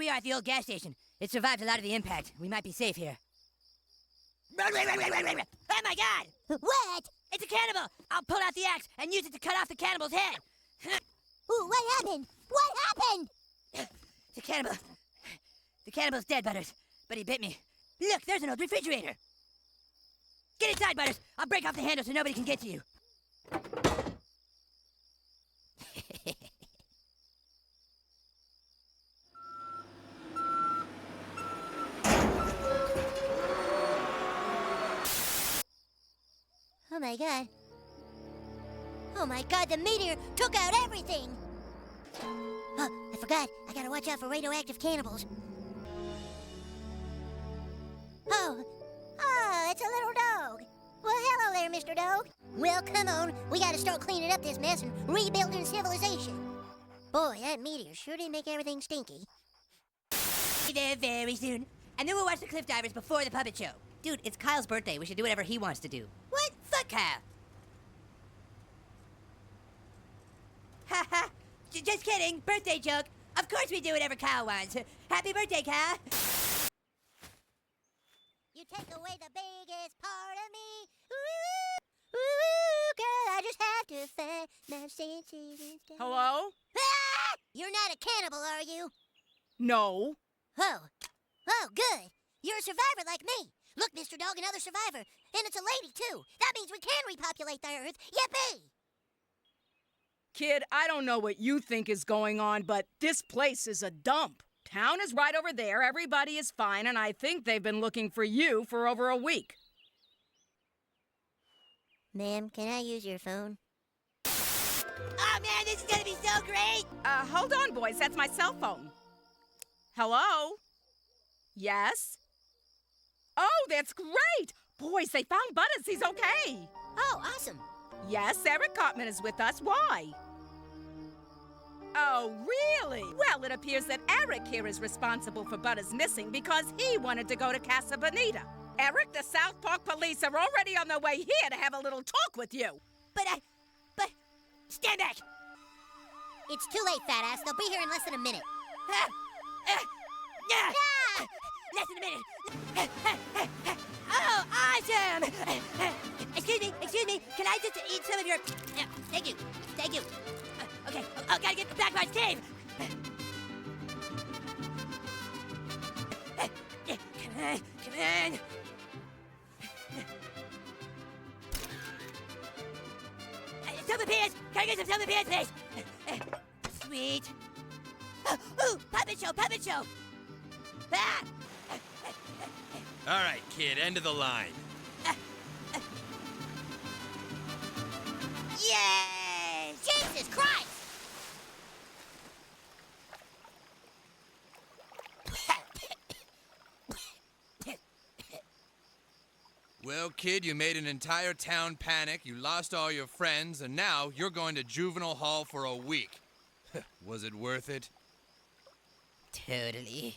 we are at the old gas station. It survived a lot of the impact. We might be safe here. Oh my god! What? It's a cannibal! I'll pull out the axe and use it to cut off the cannibal's head! Ooh, what happened? What happened? The cannibal... The cannibal's dead, Butters. But he bit me. Look, there's an old refrigerator! Get inside, Butters! I'll break off the handle so nobody can get to you. Oh my god. Oh my god, the meteor took out everything! Oh, I forgot. I gotta watch out for radioactive cannibals. Oh, it's a little dog. Well, hello there, Mr. Dog. Well, come on. We gotta start cleaning up this mess and rebuilding civilization. Boy, that meteor sure did make everything stinky. Be there very soon. And then we'll watch the Cliff Divers before the puppet show. Dude, it's Kyle's birthday. We should do whatever he wants to do. What? Fuck Kyle. Ha ha. Just kidding. Birthday joke. Of course we do whatever Kyle wants. Happy birthday, Kyle. You take away the biggest part of me. Ooh, ooh, girl, I just have to find my senses instead. Hello? Ah! You're not a cannibal, are you? No. Oh, good. You're a survivor like me. Look, Mr. Dog, another survivor. And it's a lady, too. That means we can repopulate the Earth. Yippee! Kid, I don't know what you think is going on, but this place is a dump. Town is right over there, everybody is fine, and I think they've been looking for you for over a week. Ma'am, can I use your phone? Oh man, this is gonna be so great! Hold on, boys, that's my cell phone. Hello? Yes? Oh, that's great! Boys, they found Butters, he's okay. Oh, awesome. Yes, Eric Cartman is with us, why? Oh, really? Well, it appears that Eric here is responsible for Butters missing because he wanted to go to Casa Bonita. Eric, the South Park police are already on their way here to have a little talk with you. But stand back! It's too late, fat ass. They'll be here in less than a minute. Less than a minute. Oh, awesome! Excuse me. Can I just eat some of your... Thank you. Okay. Oh, gotta get back to my cave. Come on. Silver pears! Can I get some silver pears, please? Sweet. Ooh, puppet show! Ah! All right, kid, end of the line. Yay! Jesus Christ! Well, kid, you made an entire town panic, you lost all your friends, and now you're going to juvenile hall for a week. Was it worth it? Totally.